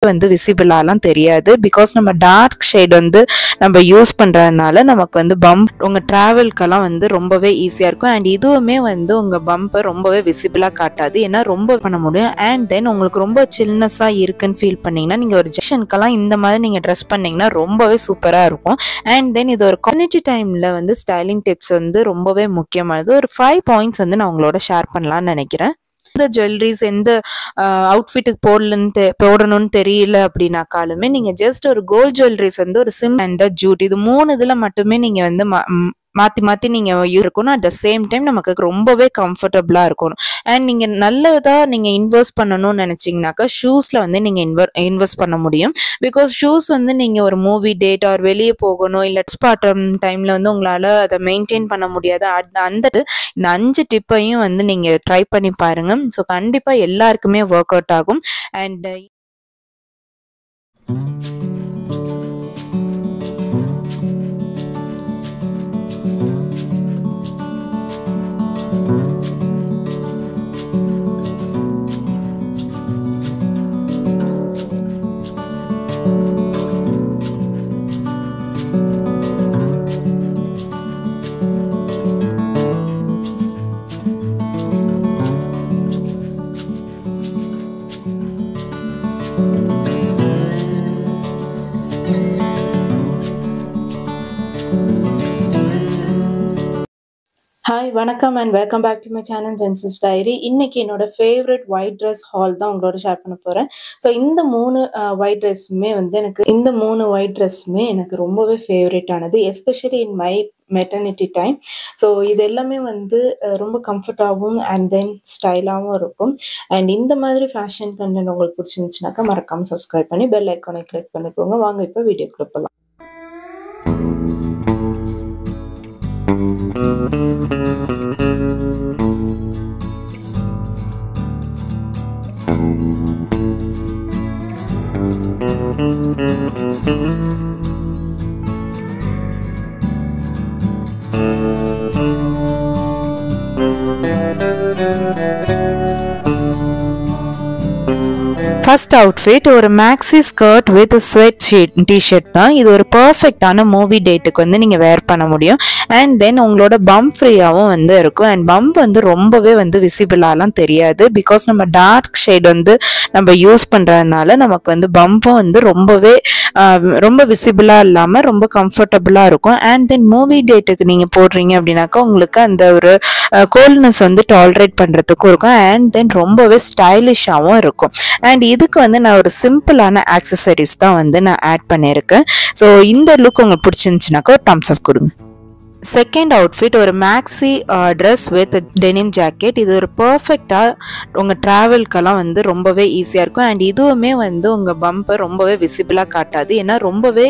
வந்து விசிபிளாலாம் தெரியாது. பிகாஸ் நம்ம டார்க் ஷேட் வந்து நம்ம யூஸ் பண்றதுனால நமக்கு வந்து பம்ப் உங்க டிராவல்க்கெல்லாம் வந்து ரொம்பவே ஈஸியா இருக்கும். அண்ட் இதுவுமே வந்து உங்க பம்பை ரொம்பவே விசிபிளா காட்டாது. ஏன்னா ரொம்ப பண்ண முடியும். அண்ட் தென் உங்களுக்கு ரொம்ப சில்னஸா இருக்குன்னு ஃபீல் பண்ணீங்கன்னா நீங்க ஒரு ஜெக்ஷனுக்கெல்லாம் இந்த மாதிரி நீங்க ட்ரெஸ் பண்ணீங்கன்னா ரொம்பவே சூப்பரா இருக்கும். அண்ட் தென் இது ஒரு கம்யூனிட்டி டைம்ல வந்து ஸ்டைலிங் டிப்ஸ் வந்து ரொம்பவே முக்கியமானது. ஒரு 5 பாயிண்ட்ஸ் வந்து நான் உங்களோட ஷேர் பண்ணலாம்னு நினைக்கிறேன். எந்த ஜுவல்லரிஸ் எந்த அவுட்ஃபிட்டுக்கு போடணும்னு தெரியல அப்படின்னாக்காலுமே நீங்க ஜஸ்ட் ஒரு கோல்ட் ஜுவல்லரிஸ் வந்து ஒரு சிம் அண்ட் ஜூட் இது 3 இதுல மட்டுமே நீங்க வந்து மாத்தி மாத்தி நீங்க இருக்கணும். அட் த சேம் டைம் நமக்கு ரொம்பவே கம்ஃபர்டபுளா இருக்கணும். அண்ட் நீங்க நல்லதா நீங்க இன்வெஸ்ட் பண்ணணும்னு நினைச்சீங்கன்னாக்கா ஷூஸ்ல வந்து நீங்க இன்வெஸ்ட் பண்ண முடியும். பிகாஸ் ஷூஸ் வந்து நீங்க ஒரு மூவி டேட் ஆர் வெளியே போகணும் இல்ல ஸ்பாட்டம் டைம்ல வந்து உங்களால அதை மெயின்டைன் பண்ண முடியாது. இந்த 5 டிப்பையும் வந்து நீங்க ட்ரை பண்ணி பாருங்க. ஸோ கண்டிப்பா எல்லாருக்குமே ஒர்க் அவுட் ஆகும். அண்ட் ஹாய் வணக்கம் and welcome back to my channel ஜென்சஸ் டைரி. இன்னைக்கு என்னோட ஃபேவரட் ஒயிட் ட்ரெஸ் ஹால் தான் உங்களோட ஷேர் பண்ண போகிறேன். ஸோ இந்த 3 ஒயிட் ட்ரெஸ்ஸுமே வந்து எனக்கு ரொம்பவே ஃபேவரட் ஆனது, especially in my maternity time. So இது எல்லாமே வந்து ரொம்ப கம்ஃபர்டாகவும் அண்ட் தென் ஸ்டைலாகவும் இருக்கும். அண்ட் இந்த மாதிரி ஃபேஷன் கண்டென்ட் உங்களுக்கு பிடிச்சிருந்துச்சுனாக்கா மறக்காமல் சப்ஸ்கிரைப் பண்ணி பெல் ஐக்கானை கிளிக் பண்ணிக்கோங்க. வாங்க இப்போ வீடியோக்குள்ள போகலாம். ஃபர்ஸ்ட் அவுட்ஃபிட் ஒரு maxi skirt with sweat T-shirt தான். இது ஒரு பர்ஃபெக்டான மூவி டேட்டுக்கு வந்து நீங்கள் வேர் பண்ண முடியும். அண்ட் தென் உங்களோட பம்ப் ஃப்ரீயாகவும் வந்து இருக்கும். அண்ட் பம்ப் வந்து ரொம்பவே வந்து விசிபிளாலாம் தெரியாது. பிகாஸ் நம்ம டார்க் ஷேட் வந்து நம்ம யூஸ் பண்ணுறதுனால நமக்கு வந்து பம்பும் வந்து ரொம்ப விசிபிளாக இல்லாமல் ரொம்ப கம்ஃபர்டபுளாக இருக்கும். அண்ட் தென் மூவி டேட்டுக்கு நீங்கள் போடுறீங்க அப்படின்னாக்கா உங்களுக்கு அந்த ஒரு கோல்ட்னஸ் வந்து டாலரேட் பண்ணுறதுக்கும் இருக்கும். அண்ட் தென் ரொம்பவே ஸ்டைலிஷாகவும் இருக்கும். அண்ட் இதுக்கு வந்து நான் ஒரு சிம்பிளான ஆக்சசரிஸ் தான் வந்து நான் ஆட் பண்ணியிருக்கேன். ஸோ இந்த லுக் உங்களுக்கு பிடிச்சிருந்துச்சுனாக்கா ஒரு தம்ஸ் அப் கொடுங்க. செகண்ட் அவுட்ஃபிட் ஒரு maxi dress with denim jacket. இது ஒரு பர்ஃபெக்டாக உங்கள் ட்ராவல்க்கெல்லாம் வந்து ரொம்பவே ஈஸியாக இருக்கும். அண்ட் இதுவுமே வந்து உங்கள் பம்பை ரொம்பவே விசிபிளாக காட்டாது. ஏன்னா ரொம்பவே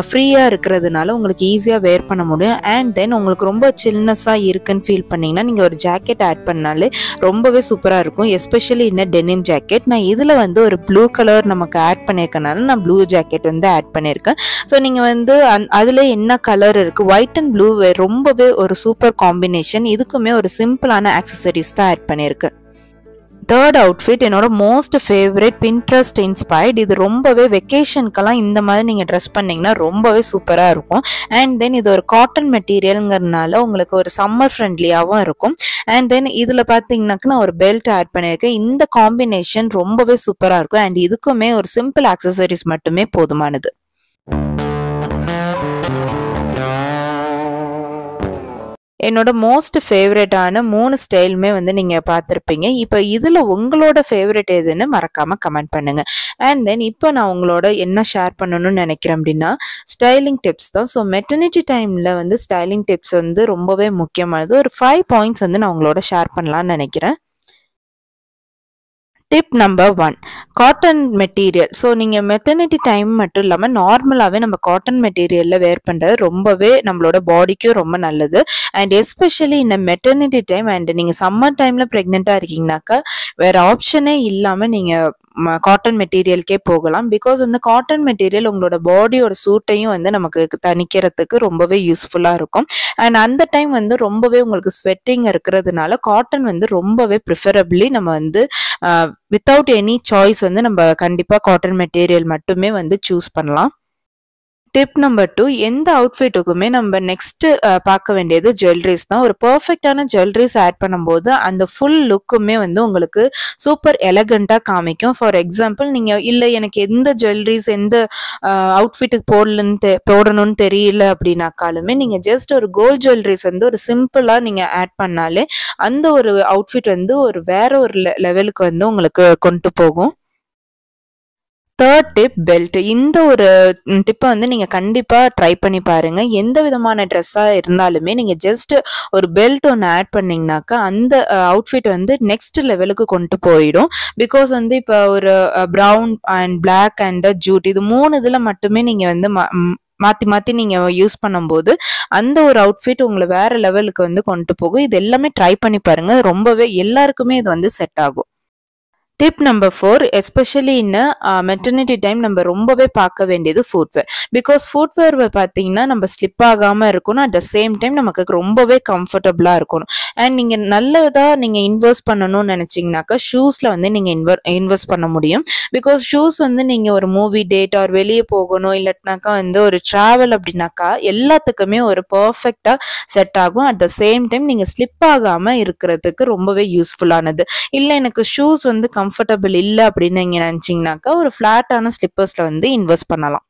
ஃப்ரீயாக இருக்கிறதுனால உங்களுக்கு ஈஸியாக வேர் பண்ண முடியும். அண்ட் தென் உங்களுக்கு ரொம்ப சில்னஸாக இருக்குன்னு ஃபீல் பண்ணிங்கன்னா நீங்கள் ஒரு ஜாக்கெட் ஆட் பண்ணாலே ரொம்பவே சூப்பராக இருக்கும். எஸ்பெஷலி இந்த டெனிம் ஜாக்கெட் நான் இதில் வந்து ஒரு ப்ளூ கலர் நமக்கு ஆட் பண்ணியிருக்கனால நான் ப்ளூ ஜாக்கெட் வந்து ஆட் பண்ணியிருக்கேன். ஸோ நீங்கள் வந்து அதில் என்ன கலர் இருக்குது, ஒயிட் அண்ட் ப்ளூ ரொம்பவே ஒரு சூப்பர் காம்பினேஷன். இதுக்குமே ஒரு சிம்பிளான ஆக்சசரிஸ் தான் ஆட் பண்ணியிருக்கு. தேர்ட் அவுட்ஃபிட் என்னோட மோஸ்ட் ஃபேவரட் பின்ட்ரெஸ்ட் இன்ஸ்பயர்ட். இது ரொம்பவே வெக்கேஷனுக்கெல்லாம் இந்த மாதிரி நீங்கள் ட்ரெஸ் பண்ணிங்கன்னா ரொம்பவே சூப்பராக இருக்கும். அண்ட் தென் இது ஒரு காட்டன் மெட்டீரியலுங்கிறதுனால உங்களுக்கு ஒரு சம்மர் ஃப்ரெண்ட்லியாகவும் இருக்கும். அண்ட் தென் இதில் பார்த்தீங்கன்னாக்க நான் ஒரு பெல்ட் ஆட் பண்ணியிருக்கேன். இந்த காம்பினேஷன் ரொம்பவே சூப்பராக இருக்கும். அண்ட் இதுக்குமே ஒரு சிம்பிள் ஆக்சசரிஸ் மட்டுமே போதுமானது. என்னோட மோஸ்ட் ஃபேவரட்டான 3 ஸ்டைலுமே வந்து நீங்கள் பார்த்துருப்பீங்க. இப்போ இதில் உங்களோட ஃபேவரட் எதுன்னு மறக்காமல் கமெண்ட் பண்ணுங்கள். அண்ட் தென் இப்போ நான் உங்களோட என்ன ஷேர் பண்ணணும்னு நினைக்கிறேன் அப்படின்னா ஸ்டைலிங் டிப்ஸ் தான். ஸோ மெட்டர்னிட்டி டைமில் வந்து ஸ்டைலிங் டிப்ஸ் வந்து ரொம்பவே முக்கியமானது. ஒரு 5 பாயிண்ட்ஸ் வந்து நான் உங்களோட ஷேர் பண்ணலான்னு நினைக்கிறேன். Tip number 1 cotton material. So நீங்கள் மெட்டர்னிட்டி டைம் மட்டும் இல்லாமல் நார்மலாகவே நம்ம காட்டன் மெட்டீரியலில் வேர் பண்ணுறது ரொம்பவே நம்மளோட பாடிக்கும் ரொம்ப நல்லது. அண்ட் எஸ்பெஷலி இந்த மெட்டர்னிட்டி டைம் அண்ட் நீங்கள் சம்மர் டைமில் ப்ரெக்னெண்ட்டாக இருக்கீங்கனாக்கா வேறு ஆப்ஷனே இல்லாமல் நீங்கள் காட்டன் மெட்டீரியலுக்கே போகலாம். பிகாஸ் வந்து காட்டன் மெட்டீரியல் உங்களோட பாடியோட சூட்டையும் வந்து நமக்கு தணிக்கிறதுக்கு ரொம்பவே யூஸ்ஃபுல்லா இருக்கும். அண்ட் அந்த டைம் வந்து ரொம்பவே உங்களுக்கு ஸ்வெட்டிங் இருக்கிறதுனால காட்டன் வந்து ரொம்பவே ப்ரிஃபரபிளி நம்ம வந்து வித்தவுட் எனி சாய்ஸ் வந்து நம்ம கண்டிப்பா காட்டன் மெட்டீரியல் மட்டுமே வந்து சூஸ் பண்ணலாம். டிப் நம்பர் 2, எந்த அவுட்ஃபிட்டுக்குமே நம்ம நெக்ஸ்ட் பார்க்க வேண்டியது ஜுவல்லரிஸ் தான். ஒரு பெர்ஃபெக்டான ஜுவல்லரிஸ் ஆட் பண்ணும்போது அந்த ஃபுல் லுக்குமே வந்து உங்களுக்கு சூப்பர் எலகண்டா காமிக்கும். ஃபார் எக்ஸாம்பிள் நீங்க இல்ல எனக்கு எந்த ஜுவல்லரிஸ் எந்த அவுட்ஃபிட்டுக்கு போடணும்னு தெரியல அப்படின்னாக்காலுமே நீங்க ஜஸ்ட் ஒரு கோல்ட் ஜுவல்லரிஸ் வந்து ஒரு சிம்பிளா நீங்க ஆட் பண்ணாலே அந்த ஒரு அவுட்ஃபிட் வந்து ஒரு வேற ஒரு லெவலுக்கு வந்து உங்களுக்கு கொண்டு போகும். Third tip belt. இந்த ஒரு டிப்பை வந்து நீங்கள் கண்டிப்பாக ட்ரை பண்ணி பாருங்க. எந்த விதமான ட்ரெஸ்ஸாக இருந்தாலுமே நீங்கள் ஜஸ்ட் ஒரு பெல்ட் ஒன்று ஆட் பண்ணிங்கனாக்கா அந்த அவுட்ஃபிட் வந்து நெக்ஸ்ட் லெவலுக்கு கொண்டு போயிடும். பிகாஸ் வந்து இப்போ ஒரு brown and black and jute இது 3 இதில் மட்டுமே நீங்கள் வந்து மாற்றி மாற்றி நீங்கள் யூஸ் பண்ணும்போது அந்த ஒரு அவுட்ஃபிட் உங்களை வேற லெவலுக்கு வந்து கொண்டு போகும். இது எல்லாமே ட்ரை பண்ணி பாருங்க. ரொம்பவே எல்லாருக்குமே இது வந்து செட் ஆகும். Tip number 4, especially in maternity time நம்ம ரொம்பவே பார்க்க வேண்டியது ஃபுட்வேர். பிகாஸ் ஃபுட்வேர் பார்த்தீங்கன்னா நம்ம ஸ்லிப் ஆகாமல் இருக்கணும். அட் த சேம் டைம் நமக்கு ரொம்பவே கம்ஃபர்டபுளாக இருக்கணும். அண்ட் நீங்கள் நல்லதாக நீங்கள் இன்வெஸ்ட் பண்ணணும்னு நினச்சிங்கனாக்கா ஷூஸில் வந்து நீங்கள் இன்வெஸ்ட் பண்ண முடியும். பிகாஸ் ஷூஸ் வந்து நீங்கள் ஒரு மூவி டேட் ஆர் வெளியே போகணும் இல்லாட்டினாக்கா வந்து ஒரு ட்ராவல் அப்படின்னாக்கா எல்லாத்துக்குமே ஒரு பர்ஃபெக்டாக செட் ஆகும். அட் த சேம் டைம் நீங்கள் ஸ்லிப் ஆகாமல் இருக்கிறதுக்கு ரொம்பவே யூஸ்ஃபுல்லானது. இல்லை எனக்கு ஷூஸ் வந்து கம்ஃபர்டபுள் இல்லை அப்படின்னு நீங்க நினைச்சீங்கன்னாக்கா ஒரு ஃபிளாட்டான ஸ்லிப்பர்ஸ்ல வந்து இன்வெஸ்ட் பண்ணலாம்.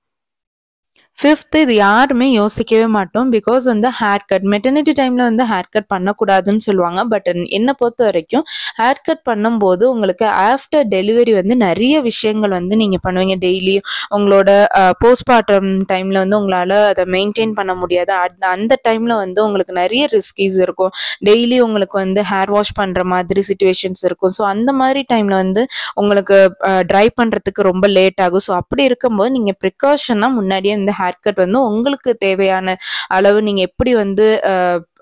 5th, இது யாருமே யோசிக்கவே மாட்டோம். பிகாஸ் வந்து ஹேர் கட் மெட்டர்னிட்டி டைமில் வந்து ஹேர் கட் பண்ணக்கூடாதுன்னு சொல்லுவாங்க. பட் என்னை பொறுத்த வரைக்கும் ஹேர் கட் பண்ணும்போது உங்களுக்கு ஆஃப்டர் டெலிவரி வந்து நிறைய விஷயங்கள் வந்து நீங்கள் பண்ணுவீங்க. டெய்லி உங்களோட போஸ்ட்மார்ட்டம் டைமில் வந்து உங்களால் அதை மெயின்டைன் பண்ண முடியாது. அந்த டைமில் வந்து உங்களுக்கு நிறைய ரிஸ்கீஸ் இருக்கும். டெய்லி உங்களுக்கு வந்து ஹேர் வாஷ் பண்ணுற மாதிரி சிச்சுவேஷன்ஸ் இருக்கும். ஸோ அந்த மாதிரி டைமில் வந்து உங்களுக்கு ட்ரை பண்ணுறதுக்கு ரொம்ப லேட் ஆகும். ஸோ அப்படி இருக்கும்போது நீங்கள் ப்ரிகாஷனாக முன்னாடியே இந்த ஹேர் கட் வந்து உங்களுக்கு தேவையான அளவு நீங்க எப்படி வந்து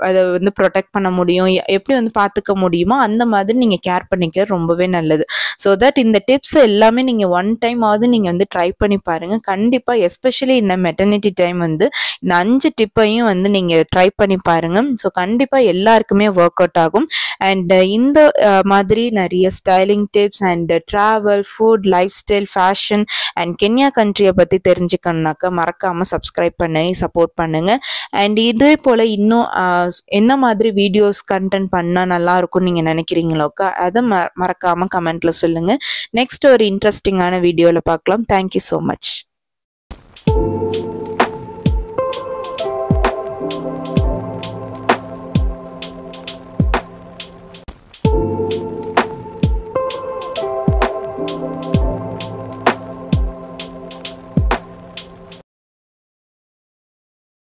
அதை வந்து ப்ரொடெக்ட் பண்ண முடியும், எப்படி வந்து பார்த்துக்க முடியுமோ அந்த மாதிரி நீங்க கேர் பண்ணிக்க ரொம்பவே நல்லது. ஸோ தட் இந்த டிப்ஸ் எல்லாமே நீங்க ஒன் டைம் ஆவது நீங்க வந்து ட்ரை பண்ணி பாருங்க. கண்டிப்பா எஸ்பெஷலி இந்த மெட்டர்னிட்டி டைம் வந்து இந்த 5 டிப்பையும் வந்து நீங்க ட்ரை பண்ணி பாருங்க. ஸோ கண்டிப்பா எல்லாருக்குமே ஒர்க் அவுட் ஆகும். அண்ட் இந்த மாதிரி நிறைய styling tips and travel, food, lifestyle, fashion and Kenya கண்ட்ரியை பற்றி தெரிஞ்சுக்கணுனாக்கா மறக்காமல் சப்ஸ்கிரைப் பண்ணி சப்போர்ட் பண்ணுங்க. அண்ட் இதே போல் இன்னும் என்ன மாதிரி வீடியோஸ் கண்டென்ட் பண்ணால் நல்லா இருக்கும்னு நீங்கள் நினைக்கிறீங்களோக்கா அதை மறக்காமல் கமெண்ட்டில் சொல்லுங்கள். நெக்ஸ்ட் ஒரு இன்ட்ரெஸ்டிங்கான வீடியோவில் பார்க்கலாம். Thank you so much.